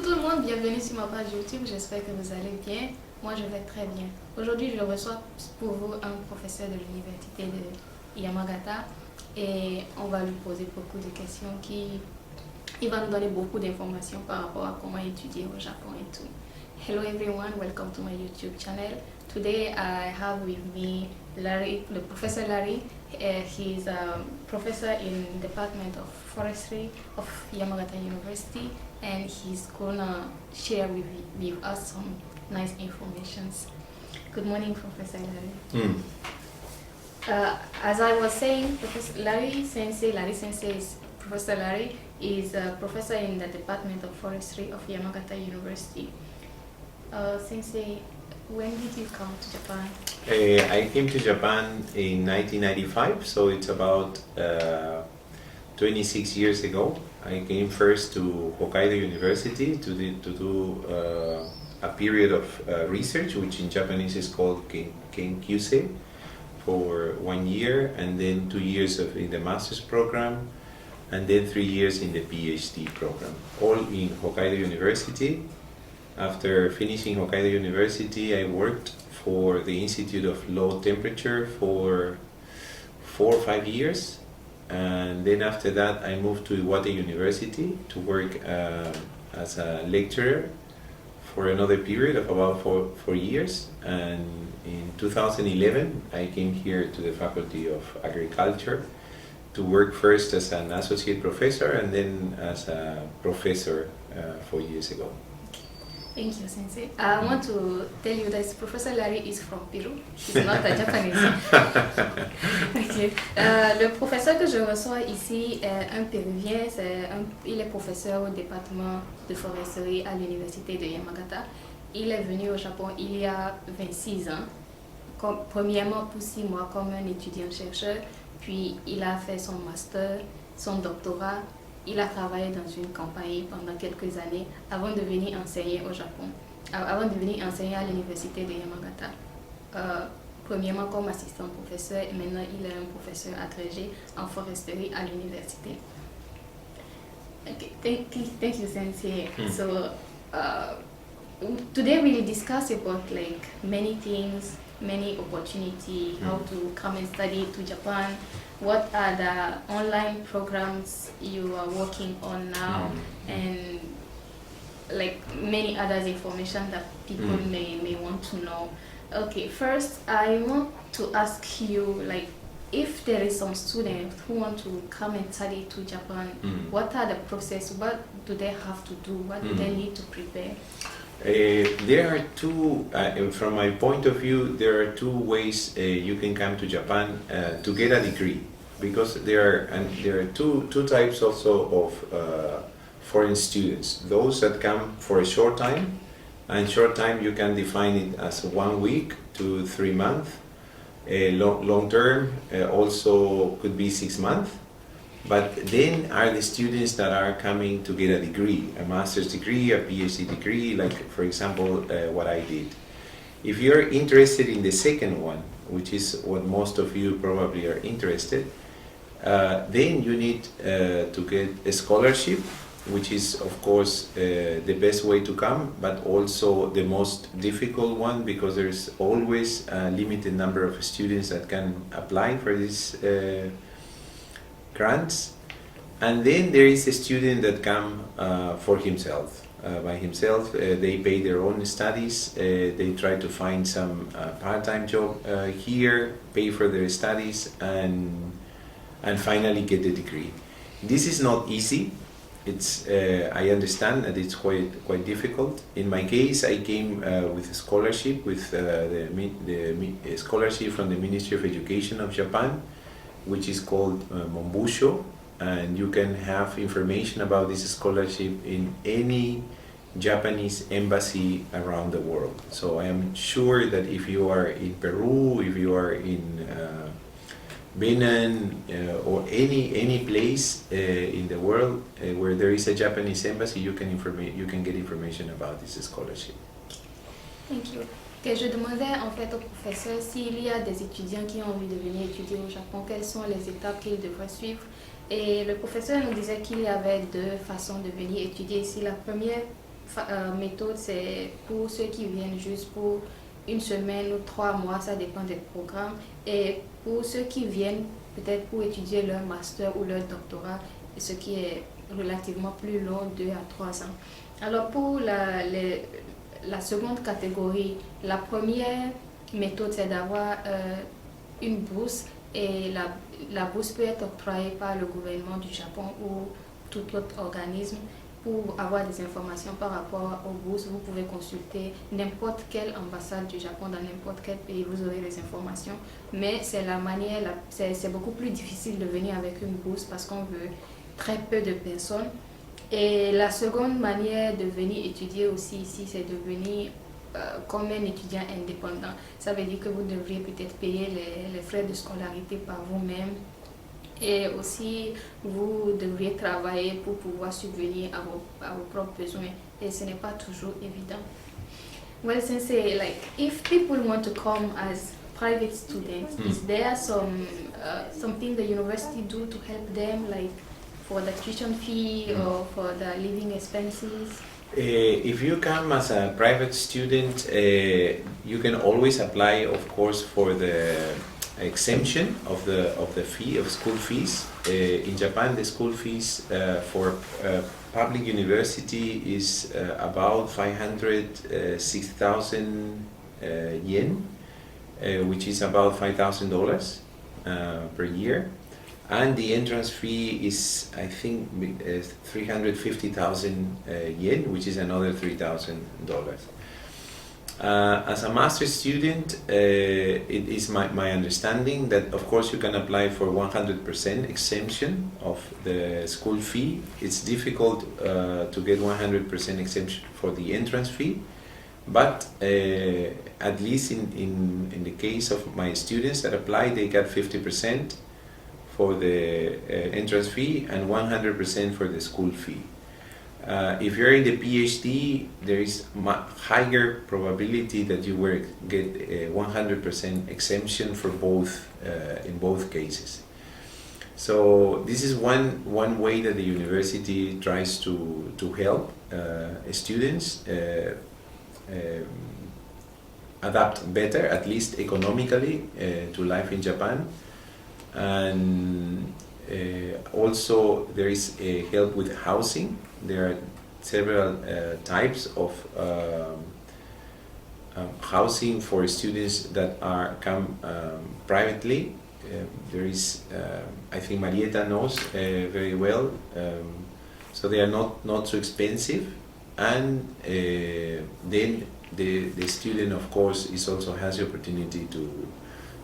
tout le monde, bienvenue sur ma page YouTube, j'espère que vous allez bien. Moi je vais très bien. Aujourd'hui je reçois pour vous un professeur de l'université de Yamagata et on va lui poser beaucoup de questions il va nous donner beaucoup d'informations par rapport à comment étudier au Japon et tout. Hello everyone, welcome to my YouTube channel. Today I have with me Larry, the Professor Larry. He's a professor in Department of Forestry of Yamagata University, and he's gonna share with us some nice informations. Good morning, Professor Larry. As I was saying, Professor Larry Sensei is Professor Larry is a professor in the Department of Forestry of Yamagata University. Sensei, when did you come to Japan? I came to Japan in 1995, so it's about 26 years ago. I came first to Hokkaido University to do a period of research, which in Japanese is called Kenkyusei, for 1 year, and then 2 years in the master's program, and then 3 years in the PhD program, all in Hokkaido University. After finishing Hokkaido University, I worked for the Institute of Low Temperature for 4 or 5 years, and then after that I moved to Iwate University to work as a lecturer for another period of about 4 years, and in 2011 I came here to the Faculty of Agriculture to work first as an associate professor and then as a professor 4 years ago. Thank you, Sensei. I want to tell you that Professor Larry is from Peru. He's not a Japanese. Okay. Le professeur que je reçois ici est un Péruvien. Il est professeur au département de foresterie à l'université de Yamagata. Il est venu au Japon il y a 26 ans. Premièrement pour 6 mois comme un étudiant-chercheur, puis il a fait son master, son doctorat. Il a travaillé dans une compagnie pendant quelques années avant de venir enseigner au Japon, avant de venir enseigner à l'université de Yamagata. Premièrement comme assistant professeur et maintenant il est un professeur agrégé en foresterie à l'université. Okay, thank you, Sensei. So today we'll discuss about like many things, many opportunities, how to come and study to Japan. What are the online programs you are working on now, and like many other information that people may want to know. Okay, first I want to ask you, like, if there is some students who want to come and study to Japan, what are the process? What do they have to do? What do they need to prepare? There are two, from my point of view, there are two ways you can come to Japan to get a degree, because there are two types also of foreign students. Those that come for a short time, and short time you can define it as 1 week to 3 months. Long term also could be 6 months. But then are the students that are coming to get a degree, a master's degree, a PhD degree, like for example what I did. If you're interested in the second one, which is what most of you probably are interested, then you need to get a scholarship, which is of course the best way to come, but also the most difficult one, because there's always a limited number of students that can apply for this grants. And then there is a student that come for himself, by himself. They pay their own studies, they try to find some part-time job here, pay for their studies, and finally get the degree. This is not easy. It's I understand that it's quite difficult. In my case, I came with a scholarship, with the scholarship from the Ministry of Education of Japan, which is called Monbusho, and you can have information about this scholarship in any Japanese embassy around the world. So I am sure that if you are in Peru, if you are in Benin, or any place in the world where there is a Japanese embassy, you can get information about this scholarship. Thank you. Okay, je demandais en fait au professeur s'il y a des étudiants qui ont envie de venir étudier au Japon, quelles sont les étapes qu'ils devraient suivre. Et le professeur nous disait qu'il y avait 2 façons de venir étudier ici. La première méthode, c'est pour ceux qui viennent juste pour une semaine ou 3 mois, ça dépend des programmes. Et pour ceux qui viennent peut-être pour étudier leur master ou leur doctorat, ce qui est relativement plus long, 2 à 3 ans. Alors pour la seconde catégorie, la première méthode, c'est d'avoir une bourse et la bourse peut être octroyée par le gouvernement du Japon ou tout autre organisme. Pour avoir des informations par rapport aux bourses, vous pouvez consulter n'importe quelle ambassade du Japon dans n'importe quel pays, vous aurez les informations. Mais c'est la manière, c'est beaucoup plus difficile de venir avec une bourse parce qu'on veut très peu de personnes. Et la seconde manière de venir étudier aussi ici, c'est de venir comme un étudiant indépendant. Ça veut dire que vous devriez peut-être payer les frais de scolarité par vous-même. Et aussi, vous devriez travailler pour pouvoir subvenir à vos propres besoins. Et ce n'est pas toujours évident. Well, Sensei, like, if people want to come as private students, is there something the university do to help them, like for the tuition fee or for the living expenses? If you come as a private student, you can always apply, of course, for the exemption of the fee of school fees. In Japan, the school fees for public university is about 506,000 yen, which is about $5,000 per year. And the entrance fee is, I think, 350,000 yen, which is another $3,000. As a master's student, it is my understanding that, of course, you can apply for 100% exemption of the school fee. It's difficult to get 100% exemption for the entrance fee, but at least in the case of my students that apply, they got 50% for the entrance fee and 100% for the school fee. If you're in the PhD, there is higher probability that you will get a 100% exemption for both in both cases. So this is one way that the university tries to help students adapt better, at least economically, to life in Japan. And also there is help with housing. There are several types of housing for students that come privately. There is, I think Marieta knows very well, so they are not so expensive. And then the student, of course, also has the opportunity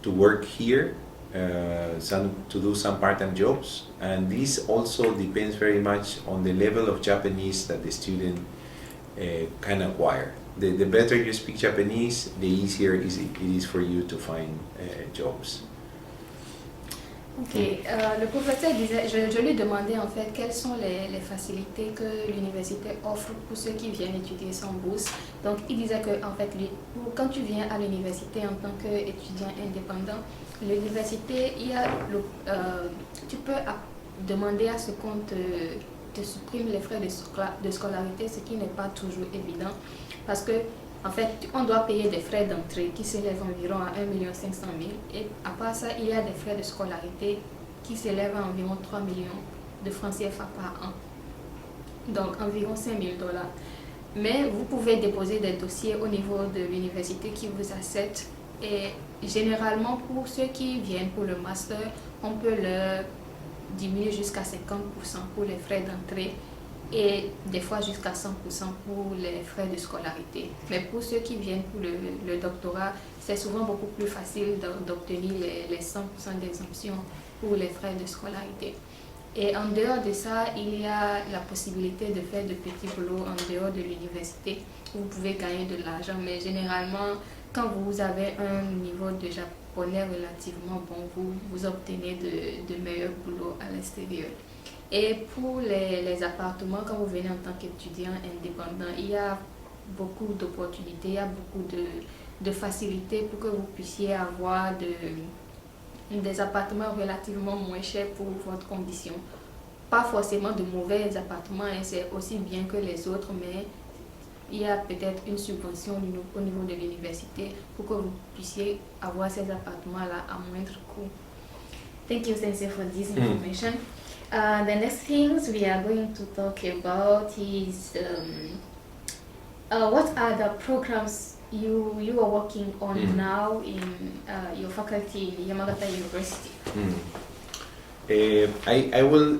to work here, to do some part-time jobs, and this also depends very much on the level of Japanese that the student can acquire. The better you speak Japanese, the easier it is for you to find jobs. Ok, le professeur disait, je lui demandais en fait quelles sont les facilités que l'université offre pour ceux qui viennent étudier sans bourse. Donc il disait que en fait, quand tu viens à l'université en tant qu'étudiant indépendant, l'université, tu peux demander à ce qu'on te supprime les frais de scolarité, ce qui n'est pas toujours évident parce que en fait, on doit payer des frais d'entrée qui s'élèvent environ à 1 500 000 et à part ça, il y a des frais de scolarité qui s'élèvent à environ 3 millions de francs CFA par an, donc environ $5 000. Mais vous pouvez déposer des dossiers au niveau de l'université qui vous accepte et généralement pour ceux qui viennent pour le master, on peut leur diminuer jusqu'à 50% pour les frais d'entrée et des fois jusqu'à 100% pour les frais de scolarité. Mais pour ceux qui viennent pour le doctorat, c'est souvent beaucoup plus facile d'obtenir les 100% d'exemption pour les frais de scolarité. Et en dehors de ça, il y a la possibilité de faire de petits boulots en dehors de l'université. Vous pouvez gagner de l'argent, mais généralement, quand vous avez un niveau de japonais relativement bon, vous obtenez de meilleurs boulots à l'extérieur. Et pour les appartements, quand vous venez en tant qu'étudiant indépendant, il y a beaucoup d'opportunités, il y a beaucoup de facilités pour que vous puissiez avoir des appartements relativement moins chers pour votre condition. Pas forcément de mauvais appartements, hein, c'est aussi bien que les autres, mais il y a peut-être une subvention au niveau de l'université pour que vous puissiez avoir ces appartements-là à moindre coût. Thank you, Sensei, for this information. The next things we are going to talk about is what are the programs you are working on now in your faculty in Yamagata University? I will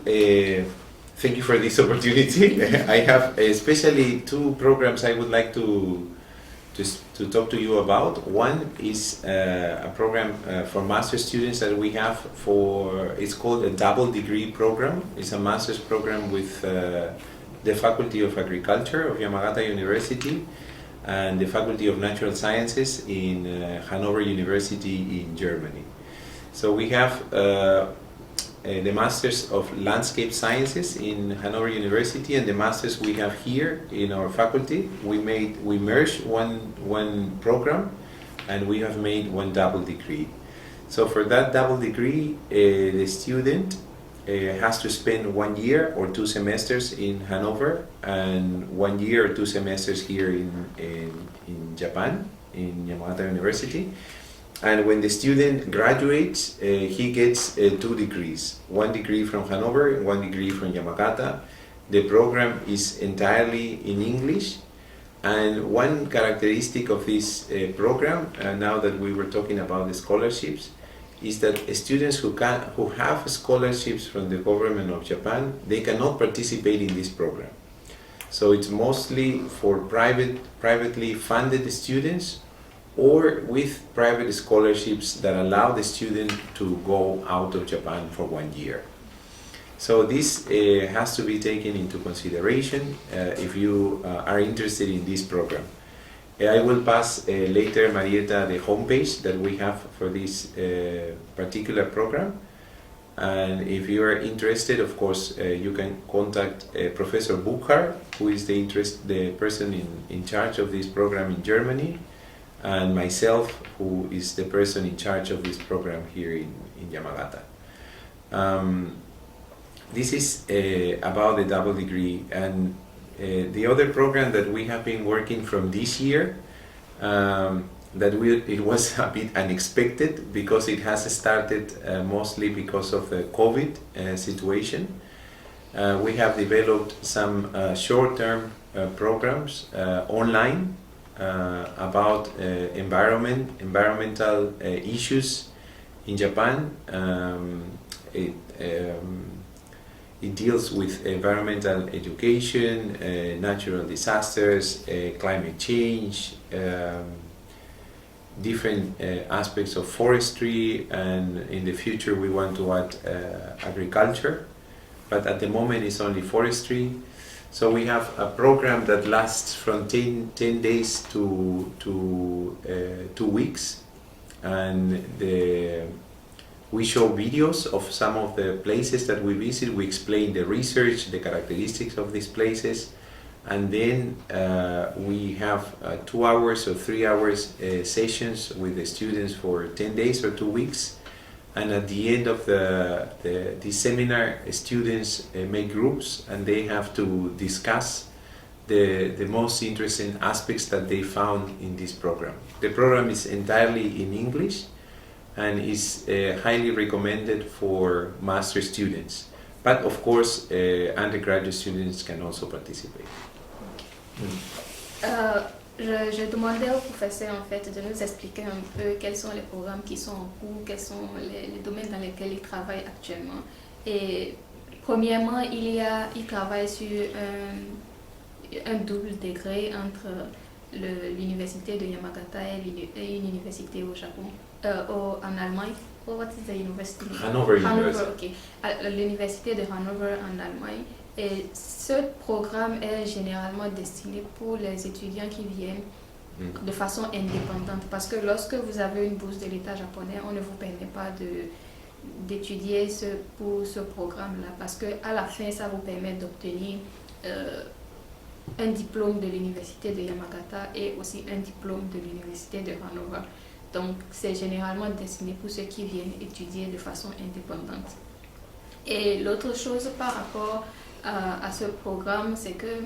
thank you for this opportunity. I have especially two programs I would like to talk to you about. One is a program for master's students that we have it's called a double degree program. It's a master's program with the Faculty of Agriculture of Yamagata University and the Faculty of Natural Sciences in Hanover University in Germany. So we have the Masters of Landscape Sciences in Hanover University and the Masters we have here in our faculty. We merged one program and we have made one double degree. So for that double degree, the student has to spend 1 year or 2 semesters in Hanover and 1 year or 2 semesters here in Japan, in Yamagata University. And when the student graduates, he gets 2 degrees, 1 degree from Hanover and 1 degree from Yamagata. The program is entirely in English. And one characteristic of this program, now that we were talking about the scholarships, is that students who have scholarships from the government of Japan, they cannot participate in this program. So it's mostly for privately funded students or with private scholarships that allow the student to go out of Japan for 1 year. So this has to be taken into consideration if you are interested in this program. I will pass later, Marieta, the homepage that we have for this particular program. And if you are interested, of course, you can contact Professor Buchar, who is the person in charge of this program in Germany, and myself, who is the person in charge of this program here in Yamagata. This is about the double degree, and the other program that we have been working from this year, it was a bit unexpected because it has started mostly because of the COVID situation. We have developed some short-term programs online about environmental issues in Japan. It deals with environmental education, natural disasters, climate change, different aspects of forestry, and in the future we want to add agriculture, but at the moment it's only forestry. So we have a program that lasts from 10 days to 2 weeks, and we show videos of some of the places that we visit. We explain the research, the characteristics of these places, and then we have 2 hours or 3 hours sessions with the students for 10 days or 2 weeks. And at the end of the seminar, students make groups and they have to discuss the most interesting aspects that they found in this program. The program is entirely in English and is highly recommended for master students. But of course, undergraduate students can also participate. Je demandais au professeur en fait de nous expliquer un peu quels sont les programmes qui sont en cours, quels sont les domaines dans lesquels il travaille actuellement. Et premièrement, il travaille sur un double degré entre l'université de Yamagata et une université au Japon, en Allemagne. What is the university? Hanover University. Okay. L'université de Hanover en Allemagne. Et ce programme est généralement destiné pour les étudiants qui viennent de façon indépendante. Parce que lorsque vous avez une bourse de l'État japonais, on ne vous permet pas d'étudier pour ce programme-là. Parce qu'à la fin, ça vous permet d'obtenir un diplôme de l'université de Yamagata et aussi un diplôme de l'université de Hanover. Donc, c'est généralement destiné pour ceux qui viennent étudier de façon indépendante. Et l'autre chose par rapport à ce programme, c'est que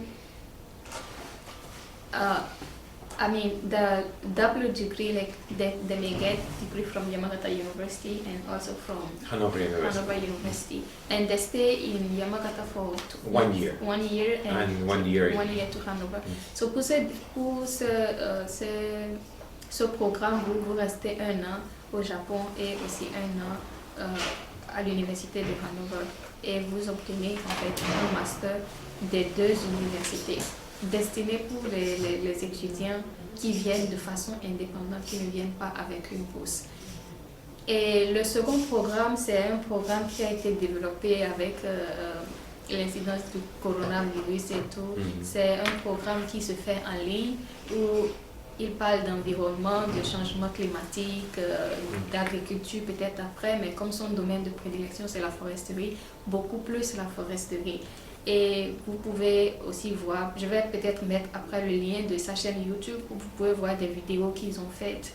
I mean, the double degree, like they may get degree from Yamagata University and also from Hanover University. Hanover University, and they stay in Yamagata for 1 year. 1 year And 1 year. 1 year to Hanover. So pour ce programme, vous restez 1 an au Japon et aussi 1 an à l'université de Hanover, et vous obtenez en fait un master des 2 universités, destiné pour les étudiants qui viennent de façon indépendante, qui ne viennent pas avec une bourse. Et le second programme, c'est un programme qui a été développé avec l'incidence du coronavirus et tout. C'est un programme qui se fait en ligne où il parle d'environnement, de changement climatique, d'agriculture peut-être après, mais comme son domaine de prédilection c'est la foresterie, beaucoup plus la foresterie. Et vous pouvez aussi voir, je vais peut-être mettre après le lien de sa chaîne YouTube où vous pouvez voir des vidéos qu'ils ont faites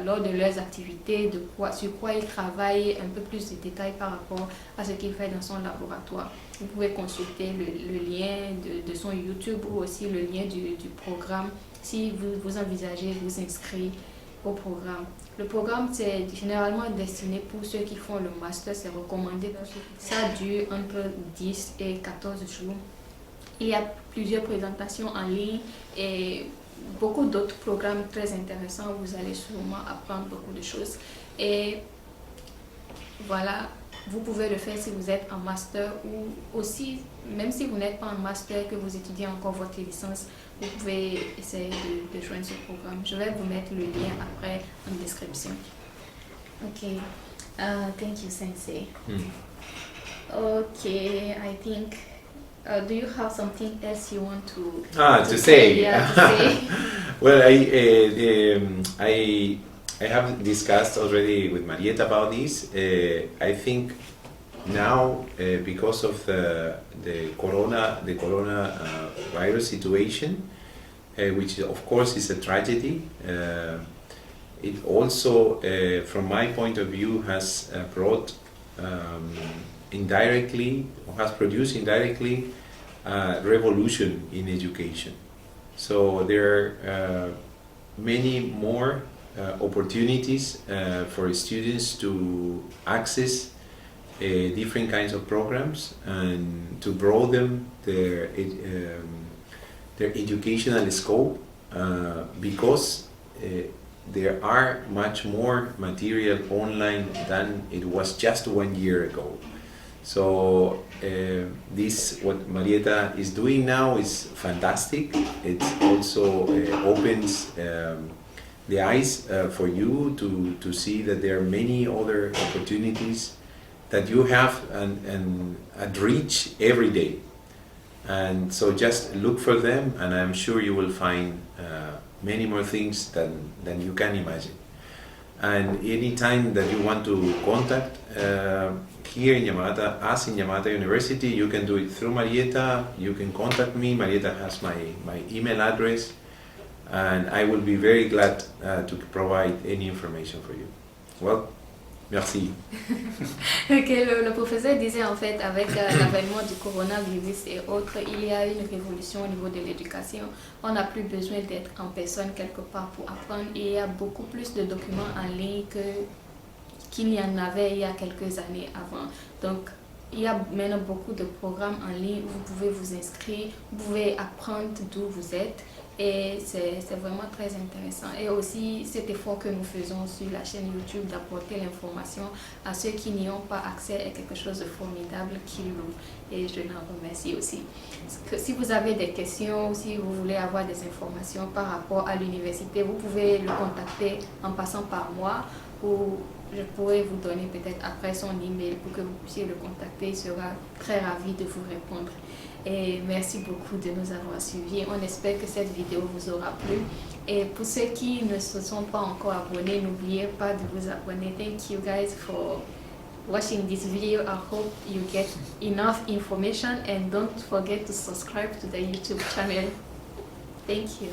lors de leurs activités, sur quoi ils travaillent, un peu plus de détails par rapport à ce qu'il fait dans son laboratoire. Vous pouvez consulter le lien de son YouTube ou aussi le lien du programme si vous envisagez vous inscrire au programme. Le programme, c'est généralement destiné pour ceux qui font le master, c'est recommandé pour ceux qui... Ça dure entre 10 et 14 jours. Il y a plusieurs présentations en ligne et beaucoup d'autres programmes très intéressants. Vous allez sûrement apprendre beaucoup de choses. Et voilà, vous pouvez le faire si vous êtes en master ou aussi, même si vous n'êtes pas en master, que vous étudiez encore votre licence, vous pouvez essayer de joindre ce programme. Je vais vous mettre le lien après en description. Ok, thank you, Sensei. Okay, I think, do you have something else you want to say? Yeah, to say. Well, I have discussed already with Marieta about this. I think now, because of the corona virus situation, which of course is a tragedy, it also, from my point of view, has brought indirectly, or has produced indirectly, a revolution in education. So there are many more opportunities for students to access different kinds of programs and to broaden their educational scope, because there are much more material online than it was just 1 year ago. So this, what Marieta is doing now, is fantastic. It also opens the eyes for you to see that there are many other opportunities that you have and at reach every day. And so just look for them, and I'm sure you will find many more things than you can imagine. And anytime that you want to contact here in Yamagata, us in Yamagata University, you can do it through Marieta. You can contact me. Marieta has my email address, and I will be very glad to provide any information for you. Well, merci. Ok, le professeur disait en fait, avec l'avènement du coronavirus et autres, il y a une révolution au niveau de l'éducation. On n'a plus besoin d'être en personne quelque part pour apprendre. Il y a beaucoup plus de documents en ligne qu'il n'y en avait il y a quelques années avant. Donc, il y a maintenant beaucoup de programmes en ligne où vous pouvez vous inscrire, vous pouvez apprendre d'où vous êtes. Et c'est vraiment très intéressant. Et aussi cet effort que nous faisons sur la chaîne YouTube d'apporter l'information à ceux qui n'y ont pas accès est quelque chose de formidable qu'ils louent. Et je l'en remercie aussi. Si vous avez des questions, si vous voulez avoir des informations par rapport à l'université, vous pouvez le contacter en passant par moi, ou je pourrais vous donner peut-être après son email pour que vous puissiez le contacter. Il sera très ravi de vous répondre. Et merci beaucoup de nous avoir suivis. On espère que cette vidéo vous aura plu. Et pour ceux qui ne se sont pas encore abonnés, n'oubliez pas de vous abonner. Thank you guys for watching this video. I hope you get enough information, and don't forget to subscribe to the YouTube channel. Thank you.